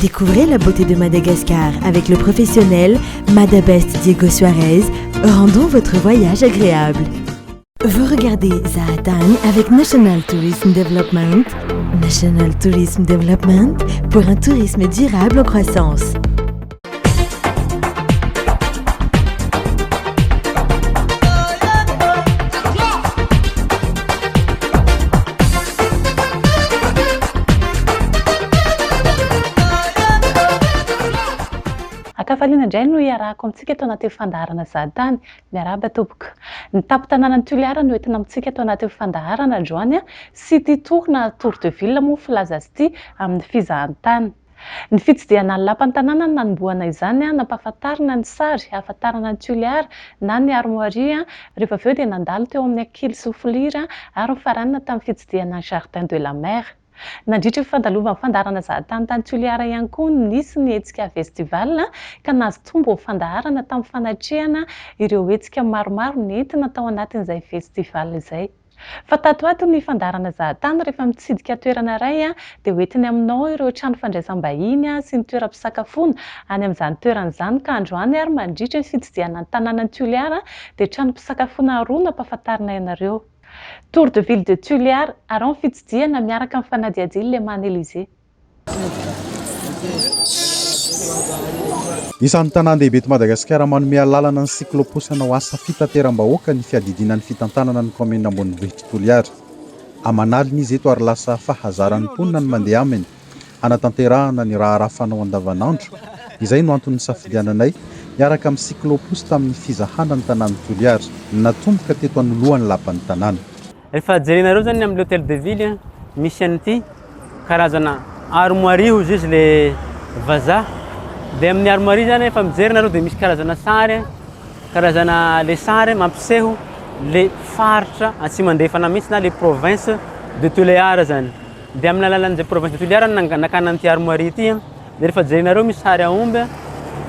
Découvrez la beauté de Madagascar avec le professionnel Madabest Diego Suarez. Rendons votre voyage agréable. Vous regardez Zaatan avec National Tourism Development. National Tourism Development pour un tourisme durable en croissance. Akafaliana indray no iarahako amintsika eto anaty fandaharana Zahatany. Miarahaba tompoko. Ny tampon-tanànan'ny Toliara no entina amintsika eto anaty fandaharana androany sy ity torina Tour de Ville moa filaza azy ity amin'ny fizahantany. Ny fitsidiana ny lapan'ny tanàna no nanomboana izany nampahafantarina ny sary ahafantarana ny Toliara na ny armoirie rehefa avy eo dia nandalo teo amin'ny Akily sy Folira ary nifaranana tamin'ny fitsidiana ny Jardin de la Mer. Nandritra fandalovan'ny fandaharana Zahatany tany Toliara ihany koa nisy ny hetsika festival ka nahazo tombo ny fandaharana tamin'ny fanatrehana ireo hetsika maromaro nentina tao anatin'izay festival izay. Fa tato ato ny fandaharana Zahatany rehefa mitsidika toerana iray dia hoentiny aminao ireo trano fandraisam-bahiny sy ny toeram-pisakafoana any amin'izany toerana izany ka androany ary mandritra fitsidiana ny tanànan'ny Toliara dia trano pisakafoana roa nampahafantarina ianareo. Tour de Ville de Toliara ary ny fitsidiana miaraka amin'ny fanadihadiana Lemana Élysée. Isan'ny tanàn-dehibe eto Madagasikara manome lalana ny sikloposana ho asa fitateram-bahoaka ny fiadidinan'ny fitantanana ny commune Ambonivohitra Toliara. Amanalina izy eto ary lasa fahazaran'ny mponina ny mandeha aminy, anatanterahana ny raha rafanao andavanandro. Izay no antony safidiananay miaraka amin'ny sikloposy tamin'ny fizahana ny tanàn'ny Toliara, natomboka teto anoloan'ny lapan'ny tanàna. Rehefa jerenareo zany amin'ny hôtel de ville misy an'ity karazana armoirie hozy izy le vazaha. Dia amin'ny armoirie zany efa mijerynareo dia misy karazana sary, karazana le sary mampiseho le faritra atsiman-drefana mihitsy na le province de Toliara zany. Dia amin'ny alalan'izay province de Toliara nakana an'ity armoirie ity. Dia rehefa jerenareo misy sary aomby,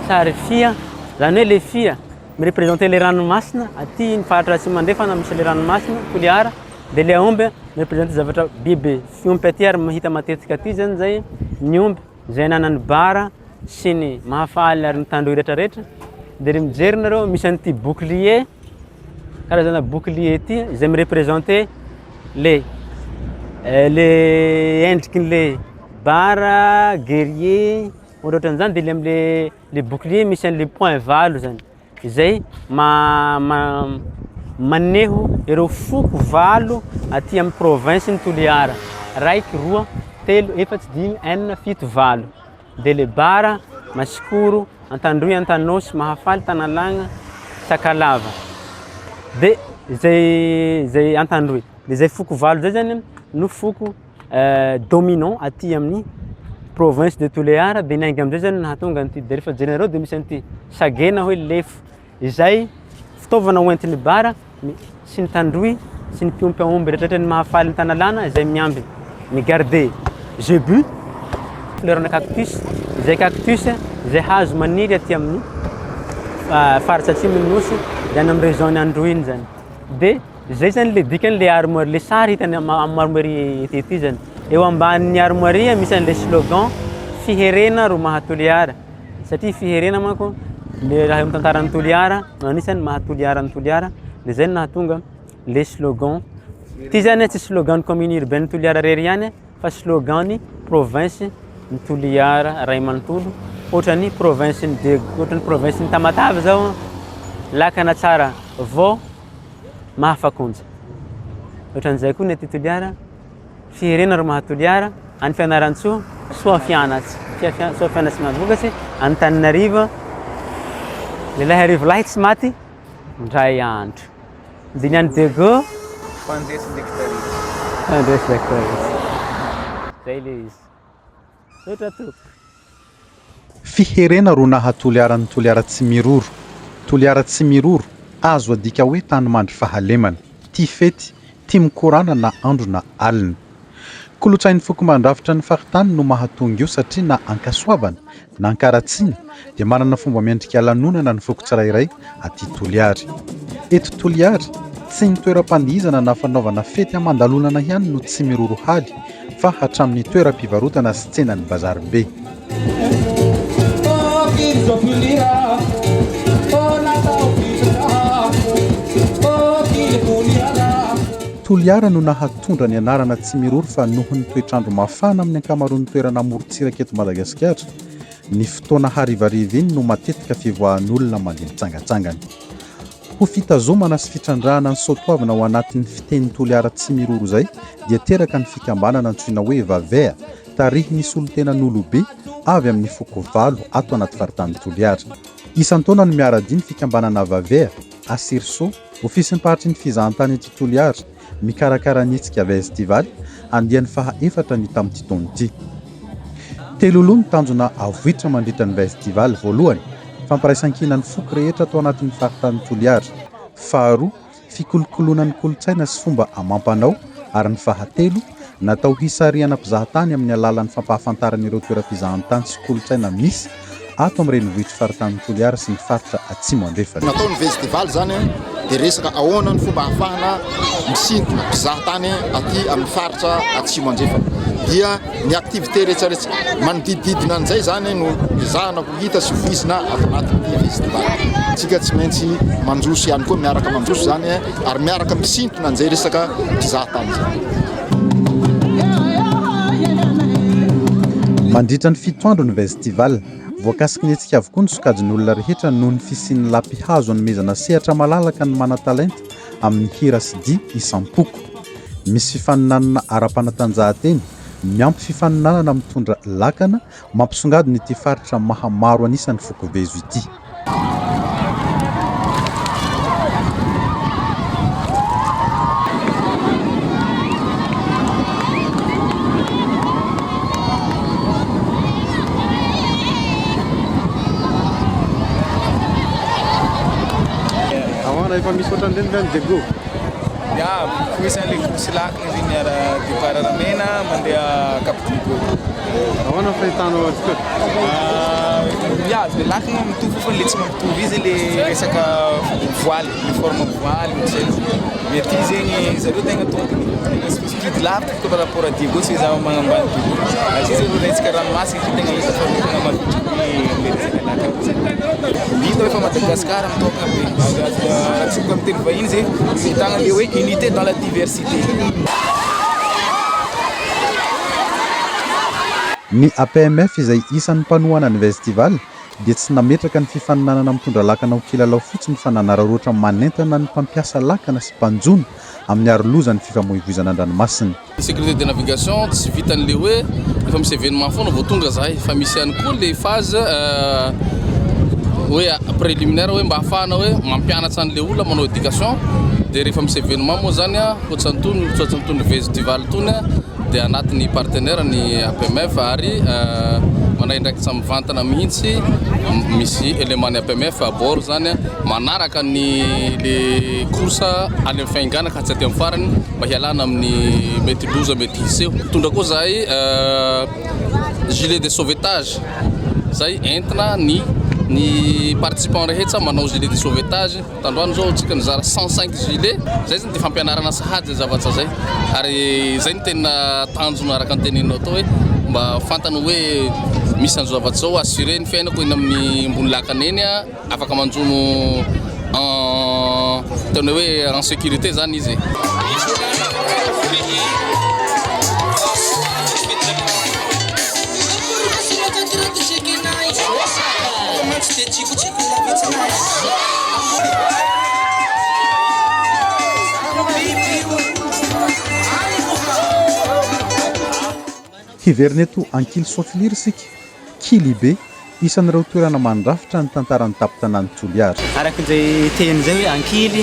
sary fia, zany hoe le fia mirepresenter le ranomasina aty ny faritra atsiman-drefana misy le ranomasina Toliara. Dia le aomby mirepresenter zavatra biby fiompy aty ary mahita matetika aty zany zay ny omby zay ananany bara sy ny mahafaly ary ny tandroy rehetrarehetra. Dia mijerynareo misy an'ity bouclier, karazana bouclier ity izay mirepresenter le endrikin'le bara, guerrier, ohatran'izany. Dia le bouclier misy an'le point valo zany izay maneho ireo foko valo aty amin'ny province ny Toliara: raiky, roa, telo, efatsy, dimy, enina, fito, valo. Dia le bara Masikoro, Antandroy, Antanosy, Mahafaly, Tanalagna, Sakalava. Dia zay Antandroy. Dia zay foko valo zay zany no foko dominant aty amin'ny province de Toliara. Dia nainga amin'izay zany nahatonga an'ity. Dia rehefa jerenareo dia misy an'ity sagena hoe lefo, izay fitaovana hoentin'ny bara sy ny tandroy sy ny mpiompy aomby rehetrarehetra ny Mahafaly ny Tanalana izay miamby migarde zébu fleurana cactus. Izay cactus izay hazo maniry aty amin'ny faritra atsimon'ny nosy dia any amin'ny région Androiny zany. Dia zay zany le dikan'le armoirie, le sary hitany amin'ny armoirie ety zany. Eo ambanin'ny armoirie misy an'le slogan fiherena ro maha-Toliara, satria fiherena manko le raha mitantaran'ny Toliara no anisany maha-Toliara ny Toliara. Dia zay nahatonga le slogan. Ty zany tsy slogan ny commune urbaine Toliara rery ihany fa slogan ny province ny Toliara Ray Manontolo. Ohatran'ny province ny Dego, ohatran'ny province ny Tamatave zao lakana tsara vao mahafakonja. Ohatran'izay koa ny aty Toliara fiherena ro maha-Toliara, any Fianaratsoa soa fianatsy, soa fianatsy mavokatsy, Antananarivo lehilahy arivo lahy tsy maty ndray andro. Dia ny any Dego fandresy lektarisy. Zay le izy. Ohatra tompoko. Fiherena ro naha-Toliara ny Toliara tsy miroro. Toliara tsy miroro azo adika hoe tany mandry fahalemana, tia fety, tia mikorana na andro na alina. Kolotsain'ny foko mandrafitra ny faritany no mahatonga io satria na ankasoavana na ankaratsiana dia manana fomba miendrika lanonana ny foko tsirairay aty Toliara. Eto Toliara tsy ny toeram-pandihizana na fanaovana fety amandalonana ihany no tsy miroro haly fa hatramin'ny toeram-pivarotana sy tsenan'ny bazary be. Toliara no nahatondra ny anarana Tsimiroro fa nohon'ny toetrandro mafana amin'ny ankamaroan'ny toerana amorontsiraka eto Madagasikara. Ny fotoana harivariva iny no matetika fivoahan'olona mandeha mitsangatsangana. Ho fitazomana sy fitrandrahana ny soatoavina ao anatin'ny fiteny Toliara Tsimiroro izay dia teraka ny fikambanana antsoina hoe Vavea, tarihin'ny solontenan'olobe avy amin'ny foko valo ato anaty faritany Toliara. Isan-taona no miara-dia ny fikambanana Vavea a Sirso, ofisim-paritry ny fizahantany ety Toliara, mikarakara ny hetsika festivaly andian'ny faha 4 ny tamin'ity taona ity. Teloloha ny tanjona avohitra mandritra ny festivaly. Voalohany, fampiraisan-kina ny foko rehetra atao anatin'ny faritany Toliara. Faharoa, fikolokoloana ny kolontsaina sy fomba amampanao, ary ny fahatelo, natao hisarihana mpizahatany amin'ny alalan'ny fampahafantaran'ireo toeram-pizahantany sy kolontsaina misy ato amin'ny renivohitra faritany Toliara sy ny faritra atsimo andrefana. Natao ny festivaly zany dia resaka ahoana ny fomba ahafahana misintona mpizahatany aty amin'ny faritra atsimo andrefana. Dia ny aktivité rehetrarehetra manodididina an'izay zany no izahana ho hita sy voizina ato anatin'ity festivaly. Tsika tsy maintsy manjoso ihany koa, miaraka manjoso zany ary miaraka misintona an'izay resaka mpizahatany zany. Mandritra ny fito andro ny festivaly, voakasiky ny hetsika avokoa ny sokajin'ny olona rehetra noho ny fisian'ny lapihazo anomezana sehatra malalaka ny mana-talenta amin'ny hira sy dia isam-poko. Misy fifaninanana ara-panatanjahanteny, miampy fifaninanana mitondra lakana, mampisongadiny ity faritra mahamaro anisan'ny foko vezo ity. Efa misy ohatran'ireny ve ny dego? Ya, misy an'ilay kosy lakana izy miara départ Ramena mandeha Cap Digo. Ahoana ny fahitanao azy koa? Ya, ilay lakana mitovy fa ilay tsy mampitovy izy ilay resaka voaly, ilay forme voaly zay. Mety zegny zareo tegna tompony. Kidy lavitra koa par rapport à Diego tsy izy magnambany Diego. Azy izy resaka ranomasina tegna hita fa tegna mavitry ilay resaka lakana. Hita fa Madagasikara mitoka be. Raha miteny vahiny zay ahitana ilay hoe unité dans la diversité. Ny APMF izay isan'ny mpanohana ny festivaly dia tsy nametraka ny fifaninanana mitondra lakana ho kilalao fotsiny fa nanararaotra manentana ny mpampiasa lakana sy mpanjono amin'ny arolozan'ny fifamoivoizana an-dranomasina. Sécurité de navigation tsy vitan'ilay hoe efa misy événement foana vao tonga zahay, fa misy ihany koa ilay phase hoe préliminaire hoe mba ahafahana hoe mampianatra an'ilay olona manao éducation. Dia rehefa misy événement moa zany ohatrany festival tony dia anatin'ny partenaire ny APMF ary manay ndraikitra mivantana mihitsy misy élément ny APMF abord zany manaraka ny le course any amin'ny faingana ka tsy aty amin'ny farany mba hialana amin'ny mety loza mety hiseho. Tondra koa zahay gilet de sauvetage zay entina ny participant rehetra manao gilet de sauvetage. Tandroany zao tsika nizara 105 gilet zay zany dia fampianarana sahady zavatra zay ary zay ny tena tanjona araka ny teneninao tao hoe mba fantany hoe misy an'izao zavatra zao assuré ny fiainako eny amin'ny ambony lakana eny afaka manjono tena hoe en sécurité zany izy. Hiverneto ankily sofiliry sika, kily be isan'ireo toerana mandrafitra ny tantaran'ny tapitanan'ny Toliara. Arak'izay teny zay hoe ankily,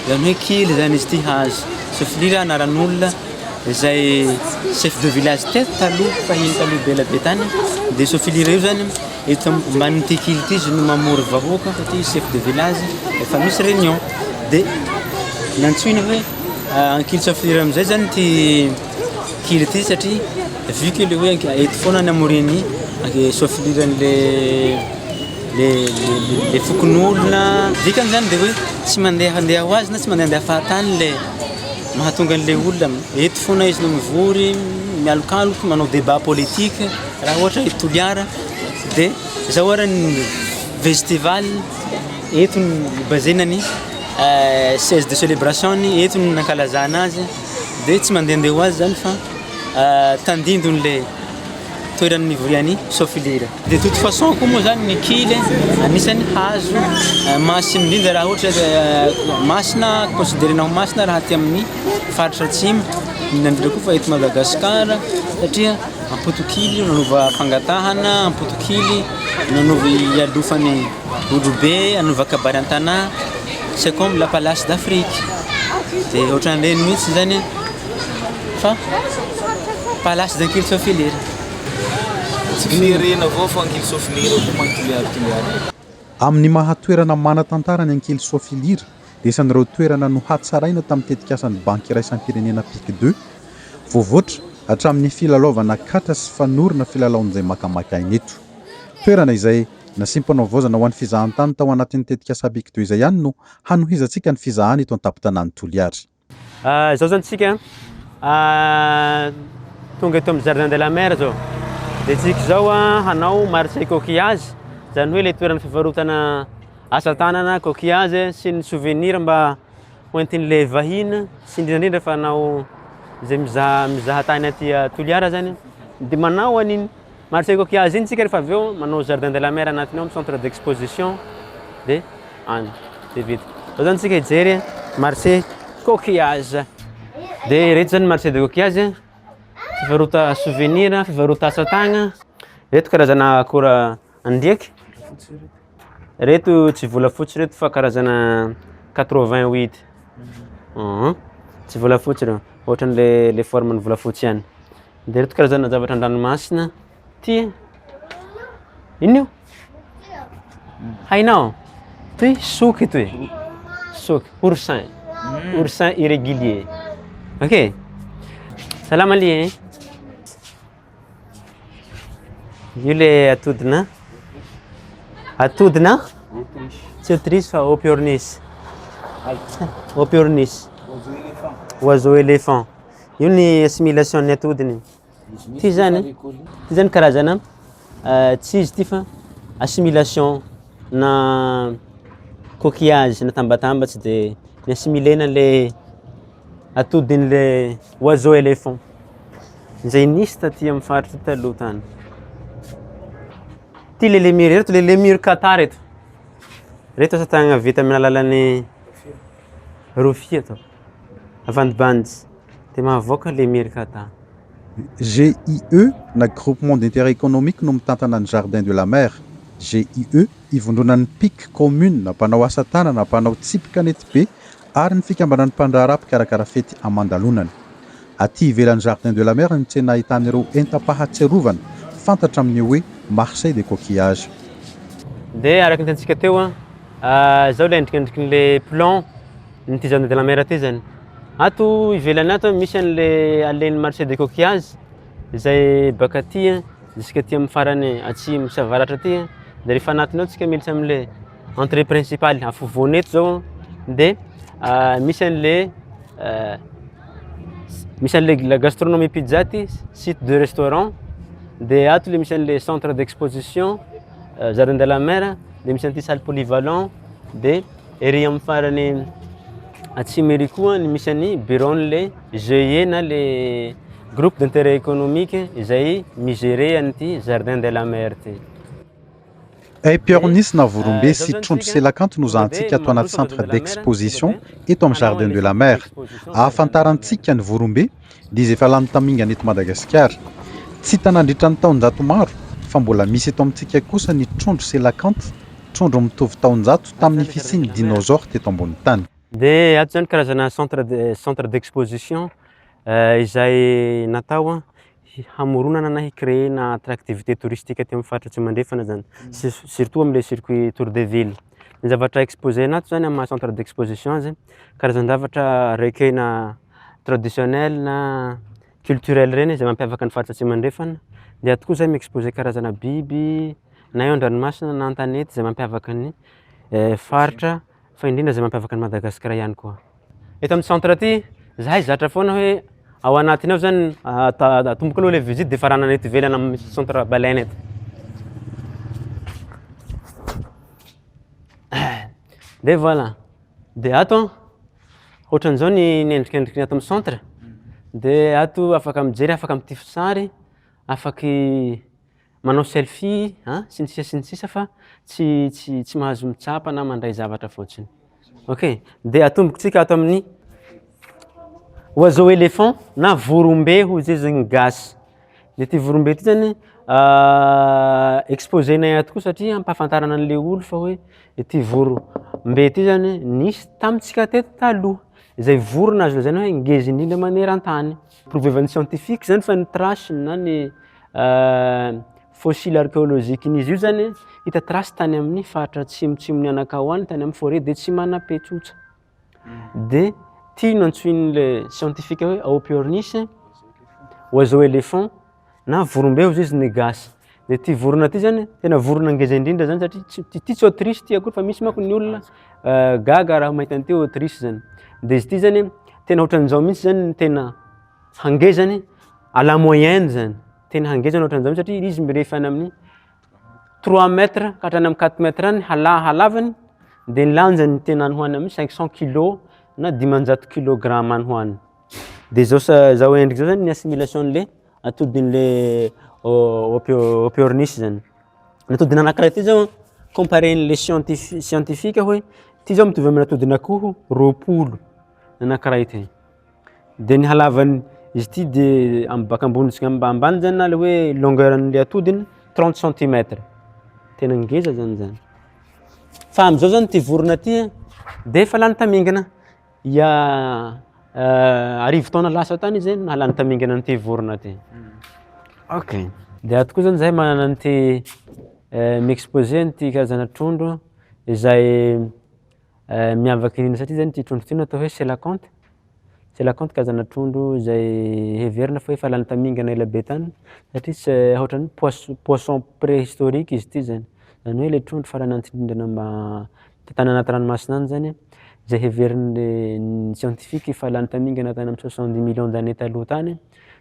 zany hoe kily zany izy ity hazo. Sofiliry anaran'olona izay chef de village teto taloha fahiny taloha be labe tany. Dia sofiliry io zany eto ambanin'ity kily ity izy no mamory vahoaka fa ity chef de village efa misy réunion. Dia nantsoina hoe ankily sofiliry amin'izay zany ity kily ity satria vu que le hoe eto foana ny amoriny sofiliran'le le fokon'olona dikany zany dia hoe tsy mandeha ho azy na tsy mandeha fahatany le mahatonga an'le olona eto foana izy no mivory mialokaloky manao débat politique raha ohatra hoe Toliara dia zao ohatra ny festival eto ny bazenany 16 de célébration ny eto ny nankalazana azy dia tsy mandehandeha ho azy zany fa tandindon'le toeran'ny Mivoriany Sofilira. De toute façon koa moa zany ny kily anisany hazo masina indrindra raha ohatra masina considérénao masina raha aty amin'ny faritra atsimo indrindra koa fa eto Madagasikara satria ampotokily nanova fangatahana, ampotokily nanova ialofany olobe, anova kabary an-tanà, c'est comme la Palace d'Afrique. De ohatran'ireny mihitsy zany fa Palace d'Ankily Sofilira. Amin'ny mahatoerana manatantara ny Ankily Sofilira dia isan'ireo toerana no hatsaraina tamin'ny tetikasan'ny banky iraisam-pirenena PIC 2 voavoatra hatramin'ny filalaovana katra sy fanorona filalaon'izay makamakaina eto. Toerana izay nasimpanao vozana ho an'ny fizahantany tao anatin'ny tetikasa PIC 2 izay ihany no hanohizantsika ny fizahana eto an-tampon-tanàny Toliary. Zao zany tsika tonga eto amin'ny Jardin de la Mer zao. Dia tsika zao hanao marché coquillage, zany hoe le toerana fivarotana asa tanana, coquillage sy ny souvenir mba hoentin'le vahiny sy indrindrandrindra fa hanao zay mizaha tany aty Toliara zany. Dia manao an'iny marché coquillage iny tsika rehefa avy eo manao Jardin de la Mer anatiny ao centre d'exposition dia any dia vita. Zao zany tsika hijery marché coquillage. Dia reto zany marché de coquillage fivarota souvenir, fivarota asa tagna. Reto karazana akora andriaky. Reto tsy volafotsy reto fa karazana 88. Tsy volafotsy reo, ohatran'le forme-ny volafotsy ihany. Dia reto karazana zavatra an-dranomasina. Ty ino io? Hainao? Ty soky ty. Soky, oursin. Oursin irrégulier. Ok. Salama ali. Io le atodina. Atodina? Tsy autriche fa opiornis. Opiornis. Oiseau éléphant. Io ny assimilation ny atodiny. Ty zany karazana tsy izy ty fa assimilation na coquillage na tambatambatsy dia ny assimilena le atodin'le oiseau éléphant. Zay nisy taty amin'ny faritra taloha tany. Ty le lemur reto, le lemur kata reto. Reto asa tanana vita amin'ny alalan'ny rofia to. Avandibandy. Dia mahavoaka lemur kata. GIE na groupement d'intérêt économique no mitantana ny Jardin de la Mer. GIE ivondronan'ny PIC commune na mpanao asa tanana, mpanao tsipika nety be ary ny fikambanan'ny mpandraharaha mpikarakara fety amandalonany. Aty ivelan'ny Jardin de la Mer ny tsena ahitan'ireo entam-pahatsiarovana fantatra amin'ny hoe marché de coquillage. Dia araka ny tantsika teo zao le endrikendrikin'le plan ny ty Jardin de la Mer ty zany. Ato ivelany ato misy an'le alen'ny marché de coquillage izay baka aty jusqu'à aty amin'ny farany atsimo sy avaratra aty. Dia rehefa anatiny ao tsika militsy amin'le entrée principale afovoany eto zao. Dia misy an'le la gastronomie pizza ty, site de restaurant. Dia ato le misy an'le centre d'exposition Jardin de la Mer. Dia misy an'ity salle polyvalent. Dia ery amin'ny farany atsimo ery koa misy an'ny bureau-n'le GIE na le groupe d'intérêt économique izay migéré an'ity Jardin de la Mer ty. Epiornis na Vorombe sy Trondro Selakanto no zahantsika ato anaty centre d'exposition eto amin'ny Jardin de la Mer. Ahafantarantsika ny Vorombe dia izy efa lany tamingana eto Madagasikara. Tsy tanandritra ny taonjato maro fa mbola misy eto amintsika kosa ny Trondro Selakanto, trondro mitovy taonjato tamin'ny fisian'ny dinosaure teto ambony tany. Dia ato zany karazana centre d'exposition izay natao hamoronana na hicréena attractivité touristique aty amin'ny faritra tsy mandrefana zany, surtout amin'le circuit tour de ville. Ny zavatra exposé anato zany amin'ny centre d'exposition azy karazan-javatra recueil-na traditionnel na culturel reny izay mampiavaka ny faritra tsy mandrefana. Dia ato koa zay mi-exposé karazana biby na eo an-dranomasina na an-tanety izay mampiavaka ny faritra fa indrindra izay mampiavaka ny Madagasikara ihany koa. Eto amin'ny centre aty zahay zatra foana hoe ao anatiny ao zany atomboko aloha le visite dia farana eto ivelany amin'ny centre baleine eto. de voilà de ato ohatran'izao ny endrikendriky ny ato amin'ny centre de ato afaka mijery afaka mitify sary afaky manao selfie sy ny sisa fa tsy mahazo mitsapa na mandray zavatra fotsiny. Ok, de atombokontsika ato amin'ny oiseau éléphant na vorombe hoy zay zany gasy. De ty vorombe ty zany exposenay ato koa satria ampahafantarana an'le olo fa hoe ity vorombe ty zany nisy tamitsika teto taloha izay vorona azo lazaina hoe ngezy indrindra maneran-tany. Prouvevan'ny scientifique zany fa ny trace na ny fossile archéologique n'izy io zany hita trace tany amin'ny faritra atsimotsimon'ny Anakao any tany amin'ny forêt de tsy manam-petsotra. De ty no antsoin'le scientifique hoe Aopiornis oiseau éléphant na vorombe hoy izy négasy. De ty vorona ty zany tena vorona ngeza indrindra zany satria ty tsy Autriche ty akory fa misy manko ny olona gaga raha mahita an'ty Autriche zany. De izy ty zany tena ohatran'izao mihitsy zany tena hangezany à la moyenne zany. Tena hangezany ohatran'izao satria izy mirefa any amin'ny 3 mètres ka hatrany amin'ny 4 mètres any halavany de ny lanjany tena any hoany amin'ny 500 kg na 500 kg any hoany. De zao endriky zao zany ny assimilation-n'le atodin'le Aopiornis zany. Natodiny anankiray ty zao comparen'le scientifique hoe ty zao mitovy amin'ny atodin'akoho 20 anankiray ty. De ny halavany izy ty de baka ambony jusqu'à ambany zany na le hoe longueuran'le atodiny 30 cm. Tena ngeza zany. Fa am'izao zany ty vorona ty de efa lany tamingana arivo taona lasa tany izy nahalany tamingana an'ty vorona ty. Ok, de ato koa zany zahay manana an'ty mi-exposé an'ty karazana trondro izay miavaky indrindra satria zany ty trondro ty no atao hoe selaconte. Selaconte karazana trondro izay heverina fa efa lany tamingana elabe tany satria ohatran'ny poisson préhistorique izy ty zany. Zany hoe le trondro farany antsindrana tany anaty ranomasina any zany zay heverin'le scientifique efa lany tamingana tany amin'ny 70 millions d'années taloha tany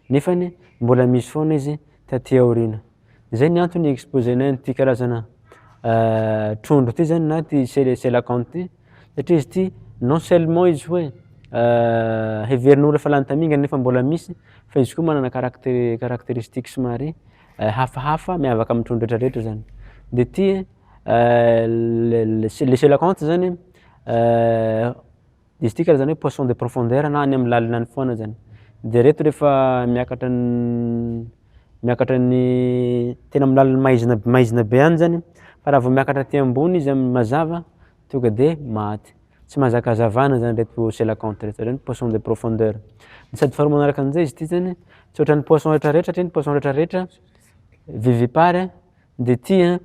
nefany mbola misy foana izy taty aoriana. Zay ny antony exposenay an'ty karazana trondro ty zany na ty selaconte ty satria izy ty non seulement izy hoe heverin'olo efa lany tamingana nefa mbola misy fa izy koa manana caractéristique somary hafahafa miavaka amin'ny trondro rehetrarehetra zany. De ty le selaconte zany izy ty karazana hoe poisson de profondeur na any amin'ny lalina any foana zany. De reto rehefa miakatra ny tena amin'ny lalina maizina be any zany fa raha vao miakatra aty ambony izy amin'ny mazava tonga de maty. Tsy mahazaka hazavana zany reto selaconte reto zany poisson de profondeur. Sady faharoa manaraka an'izay izy ty zany tsy ohatran'ny poisson rehetrarehetra satria ny poisson rehetrarehetra vivipare de ty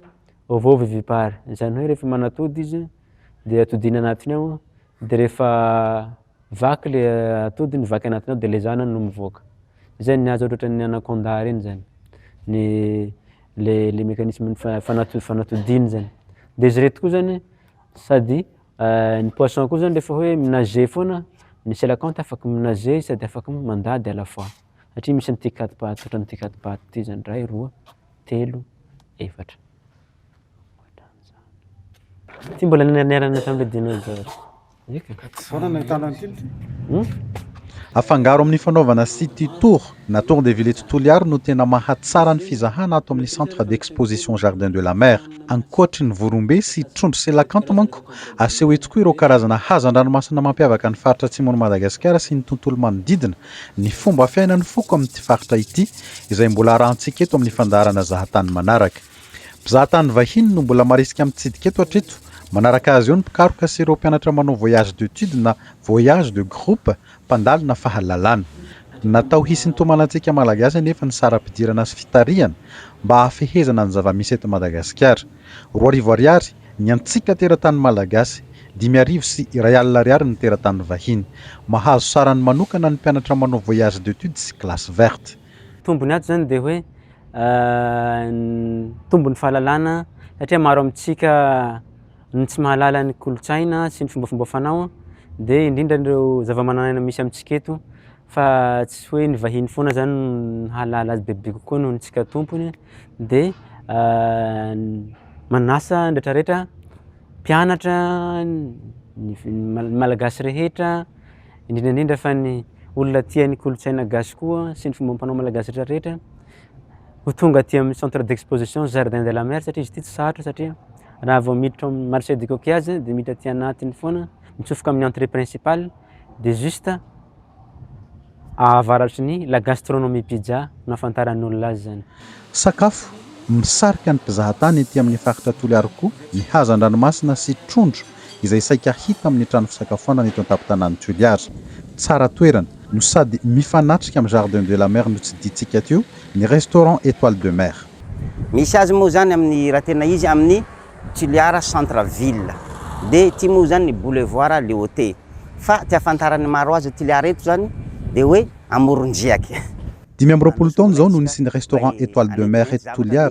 ovovivipare. Zany hoe rehefa manatody izy de atodiny anatiny ao de rehefa vaky le atodiny vaky anatiny ao de le zanany no mivoaka. Zay ny azo ohatran'ny anaconda reny zany le mécanisme fanatodiny zany. De izy reto koa zany sady ny poisson koa zany rehefa hoe minager foana ny selaconte afaka minager sady afaka mandady à la fois satria misy an'ty 4 pattes ohatran'ty 4 pattes ty zany 1, 2, 3, 4. Ty mbola niarana tam'le dinosaure. Afangaro amin'ny fanaovana City Tour na Tour de Ville eto Toliara no tena mahatsara ny fizahana ato amin'ny centre d'exposition Jardin de la Mer. Ankoatry ny vorombe sy trondro selakanto manko aseho eto koa ireo karazana hazan-dranomasina mampiavaka ny faritra atsimony Madagasikara sy ny tontolo manodidina, ny fomba fiainan'ny foko amin'ity faritra ity izay mbola arantsika eto amin'ny fandaharana zahatany manaraka. Mpizahatany vahiny no mbola marisika mitsidika eto hatreto. Manaraka azy eo ny mpikaroka sy ireo mpianatra manao voyage d'études na voyage de groupe mpandalo na fahalalana. Natao hisy ny tomanantsika malagasy nefa ny sara-pidirana sy fitariana mba hafehezana ny zava-misy eto Madagasikara. 2 ariary ny antsika teratany malagasy, 5 sy R1 ny teratany vahiny. Mahazo sarany manokana ny mpianatra manao voyage d'études sy classe verte. Tombony ato zany de hoe tombony fahalalana satria maro amintsika ny tsy mahalala ny kolotsaina sy ny fombafomba fanao de indrindra ireo zava-mananaina misy amintsika eto fa tsy hoe ny vahiny foana zany halala azy bebe kokoa noho ny tsika tompony de manasa rehetrarehetra mpianatra malagasy rehetra indrindrandrindra fa ny olona tia ny kolotsaina gasy koa sy ny fomba ampanao malagasy rehetra ho tonga aty amin'ny centre d'exposition Jardin de la Mer satria izy ity tsy sarotra satria raha vao miditra amin'ny marché du coquillage dia miditra aty anatiny foana mitsofoka amin'ny entrée principale dia juste avaratry ny la gastronomie pizza no ahafantaran'ny olona azy zany. Sakafo misarika ny mpizahatany ety amin'ny faritra Toliara koa ny hazan-dranomasina sy trondro izay saika hita amin'ny trano fisakafoanana eto an-tampon-tanàny Toliara. Tsara toerana no sady mifanatrika amin'ny Jardin de la Mer no tsy ditsika teo ny restaurant Étoile de Mer. Misy azy moa zany amin'ny raha tena izy amin'ny Toliara centre ville dia ity moa zany ny boulevard Léoté fa ty ahafantaran'ny maro azy Toliara eto zany dia hoe amoron-driaky. 20 taona zao no nisy ny restaurant Étoile de Mer eto Toliara.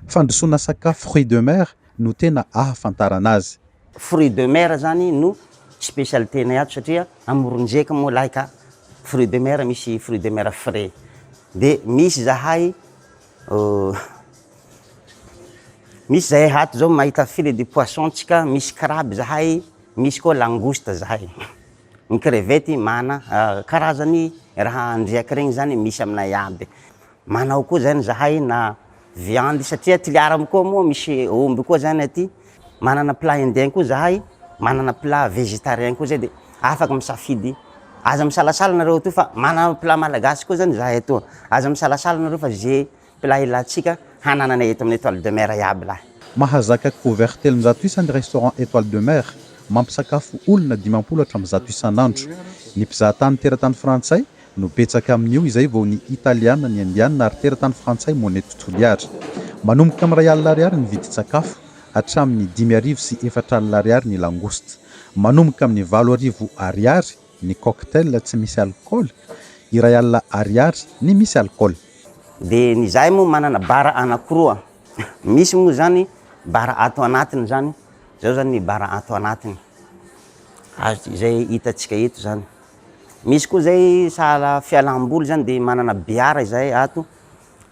Fandrosoana sakafo fruits de mer no tena ahafantarana azy. Fruits de mer zany no spécialité-nay ato satria amoron-driaky moa laika fruits de mer misy fruits de mer frais dia misy zahay ato zao mahita filet de poisson tsika misy crabe zahay misy koa langouste zahay. Ny crevette mana karazany raha andriaky regny zany misy aminay aby. Manao koa zany zahay na viande satria Toliara koa moa misy omby koa zany aty. Manana plat indien koa zahay, manana plat végétarien koa zay dia afaka misafidy. Aza misalasala nareo to fa manana plat malagasy koa zany zahay ato. Aza misalasala nareo fa zay plat ilantsika hanananay eto amin'ny Étoile de Mer iaby lahy. Mahazaka couvert 300 isan'ny restaurant Étoile de Mer mampisakafo olona 50 hatramin'ny 100 isan'andro. Ny mpizahatany teratany frantsay no betsaka amin'io izay vao ny italiana ny indiana ary teratany frantsay moneto Toliara. Manomboka amin'ny R1 ny vidin-tsakafo hatramin'ny 5,000 sy R4 ny langouste. Manomboka amin'ny R20,000 ny cocktail tsy misy alcool, R1 ny misy alcool. Dia ny zahay moa manana bara anakiroa. Misy moa zany bara ato anatiny zany. Zao zany ny bara ato anatiny. Zay hitantsika eto zany. Misy koa zay sala fialam-boly zany dia manana biara zay ato.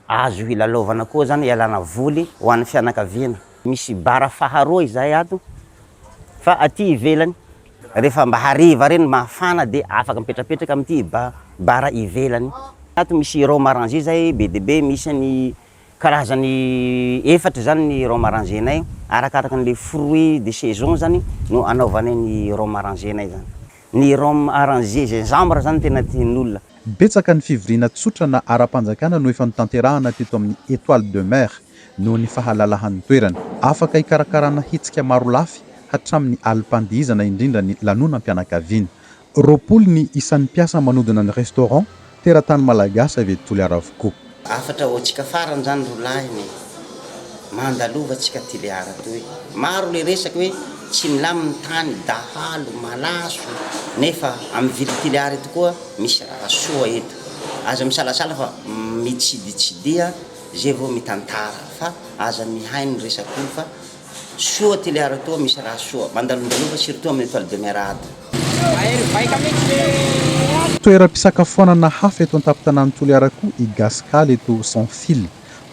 Azo hilalaovana koa zany ialana voly ho an'ny fianakaviana. Misy bara faharoa zay ato. Fa aty ivelany rehefa mba hariva reny mafana dia afaka mipetrapetraka amin'ity bara ivelany. Ato misy rhum arrangé zay be dia be misy ny karazany efatra zany ny rhum arrangé nay arakaraka ny fruits de saison zany no anaovanay ny rhum arrangé nay zany. Ny rhum arrangé gingembre zany tena tian'olona. Betsaka ny fivoriana tsotra na ara-panjakana no efa notanterahana teto amin'ny Étoile de Mer no ny fahalalahan'ny toerana. Afaka ikarakarana hetsika maro lafy hatramin'ny alim-pandihizana indrindra ny lanonam-pianakaviana. 20 ny isan'ny mpiasa manodina ny restaurant teratany malagasy avy eto Toliara avokoa. Afatra ohatsika farany zany rolahiny mandalova tsika Toliara toy. Maro le resaka hoe tsy milaminy tany dahalo malaso nefa amin'ny ville Toliara eto koa misy raha soa eto. Aza misalasala fa mitsiditsidia zay vao mitantara fa aza mihay ny resak'olo fa soa Toliara toa misy raha soa mandalondalova surtout amin'ny Étoile de Mer ato. Toeram-pisakafoanana hafa eto an-tampon-tanàny Toliara koa i Gaskal eto sans fil.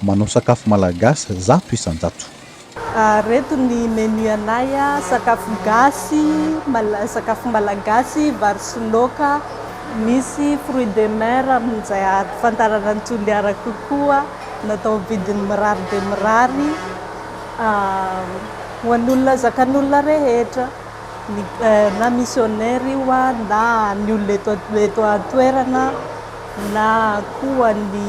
Manao sakafo malagasy 100 isan-jato. Reto ny menu anay sakafo gasy, sakafo malagasy, vary sy laoka, misy fruits de mer amin'izay ahafantarana ny Toliara kokoa, natao vidiny mirary dia mirary. Ho an'olona zakan'olona rehetra. Na missionnaire io na ny olona eto an-toerana na koa ny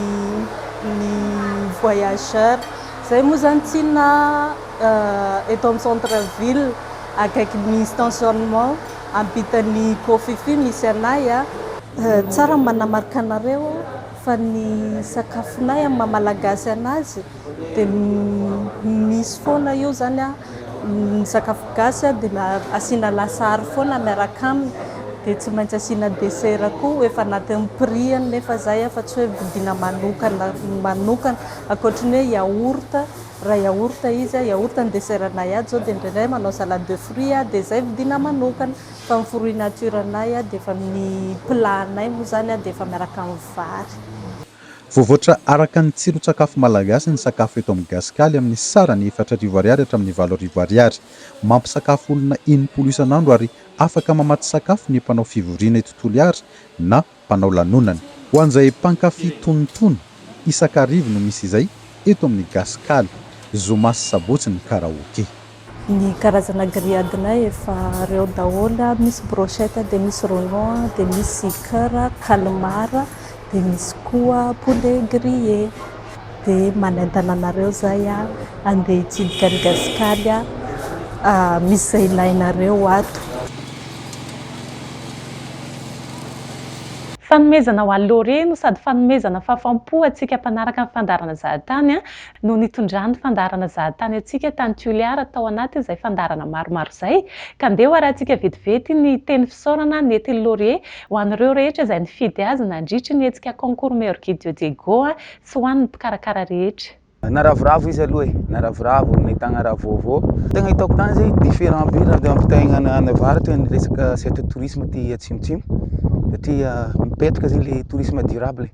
voyageur. Zay moa zany tsina eto amin'ny centre ville akaiky ny stationnement ampitan'ny Kofifi misy anay tsara manamarika anareo fa ny sakafonay amin'ny malagasy anazy dia misy foana io zany ny sakafo gasy dia asiana lasary foana miaraka aminy dia tsy maintsy asiana dessert koa efa anatin'ny prix nefa zay fa tsy hoe vidina manokana ankoatriny hoe yaourt. Raha yaourt izy yaourt ny dessert anay ato zao dia indraindray manao salade de fruits dia zay vidina manokana fa ny fruits nature anay dia efa amin'ny plat anay moa zany dia efa miaraka amin'ny vary. voavoatra araka ny tsiron-tsakafo malagasy ny sakafo eto amin'ny gaskaly amin'ny sarany 4 ariary hatramin'ny 8 ariary. Mampisakafo olona 80 isan'andro ary afaka mamaty sakafo ny mpanao fivoriana eto Toliara na mpanao lanonana. Ho an'izay mpankafy tonotono isakarivo no misy izay eto amin'ny gaskaly. Zomas Sabotsy ny karaoke. Ny karazana grillade-nay efa reo daholo, misy brochette, dia misy rognon, dia misy cœur, calmar, dia misy koa poulet grillé. Dia manentana anareo zay andeha hitsidika ny gaskaly misy izay ilainareo ato. Fanomezana ho an'ny Laurier no sady fanomezana fahafaham-po antsika mpanaraka amin'ny fandarana zahatany no nitondrany fandarana zahatany antsika tany Toliara tao anaty izay fandarana maromaro izay. Ka andeha ho arahantsika vetivety ny teny fisaorana nentin'ny Laurier ho an'ireo rehetra izay nifidy azy nandritra ny hetsika concours meilleur guide Diego sy ho an'ny mpikarakara rehetra. Naravoravo izy aloha naravoravo nahitana raha vaovao. Tegna hitako tany zay différent be raha ampitaigna any avaratra ny resaka set tourisme ty atsimotsimo. Satria mipetraka zay le tourisme durable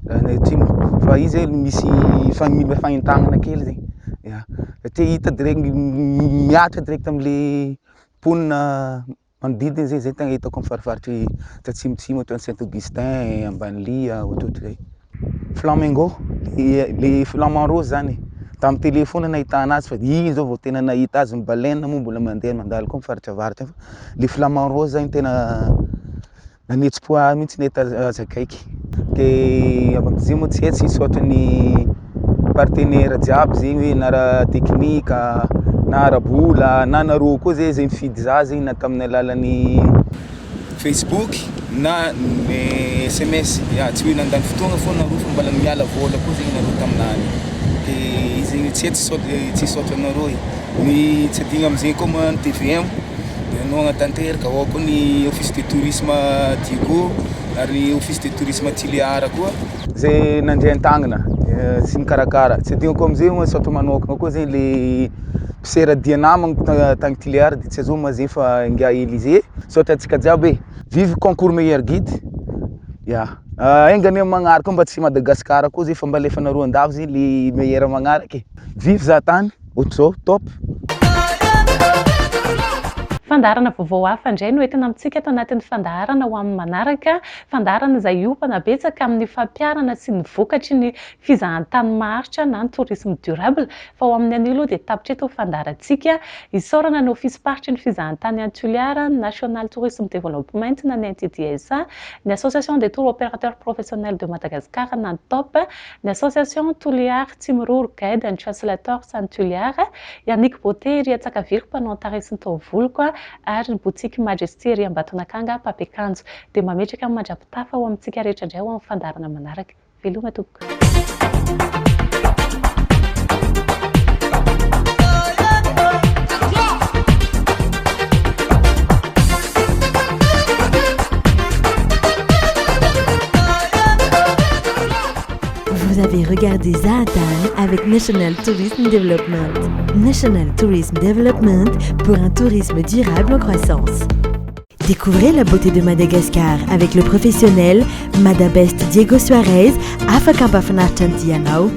ny atsimo. Fa izy misy fagnintagna kely zay. Satria hita direct miatra direct am'le ponina manodidina zay tegna hitako amin'ny farifaritry atsimotsimo toy ny Saint-Augustin, Ambanlia, ohatrohatry zay. Flamingo, le flamand rose zany. Tamin'ny téléphone nahitana azy fa igny zao vao tena nahita azy. Ny baleine moa mbola mandeha mandalo koa mifaritra avaratra. Le flamand rose zany tena nanetsi-po mihitsy nety azakaiky. Ke zay moa tsy hetsy isaotra ny partenaire jiaby zegny hoe na ara teknika, na ara-bola, na nareo koa zay mifidy za zegny na tamin'ny alalan'ny Facebook na SMS. Tsy hoe nandany fotoagna foana nareo fa mbola miala vola koa zegny nareo taminany. Dia izy zegny tsy tsy isaotra nareo. Ny tsy adino amin'izay koa moa ny TVM anao agnatanteraka, ao koa ny office de tourisme Diego ary office de tourisme Toliara koa. Zay nandray an-tagnana sy nikarakara. Tsy adino koa amin'izay moa isaotra manokana koa zegny le mpisera dia namagna tany Toliara dia tsy azo mazefa inga Élysée. Isaotra antsika jiaby hoe vive concours meilleur guide. Engany magnaraka mba tsy Madagasikara koa zay fa mba alefa nareo andavo zay le meilleur magnaraka. Vive zahatany, ohatr'izao top. Fandarana vaovao hafa indray no entina amintsika eto anatin'ny fandarana ho amin'ny manaraka. Fandarana izay iompana betsaka amin'ny fampiarana sy ny vokatry ny fizahantany maharitra na ny tourisme durable. Fa ho amin'ny an'io dia tapitra eto fandarantsika isaorana ny office paritra ny fizahantany any Toliara, National Tourism Development na ny NTDSA, ny Association des tours opérateurs professionnels de Madagascar na ny TOP, ny Association Toliara Tsimororo Guide and Translators any Toliara, Yannick Beauté ry Atsakaviro mpanao tare sy ny taovolo koa, ary ny boutique Majesty ry Ambatonakanga Papekanjo. Dia mametraka amin'ny mandrapitafa ho amintsika rehetra indray ho amin'ny fandarana manaraka. Veloma tompoko. Vous avez regardé Zaatan avec National Tourism Development. National Tourism Development pour un tourisme durable en croissance. Découvrez la beauté de Madagascar avec le professionnel Madabest Diego Suarez, Afakamba Fanarchantianao.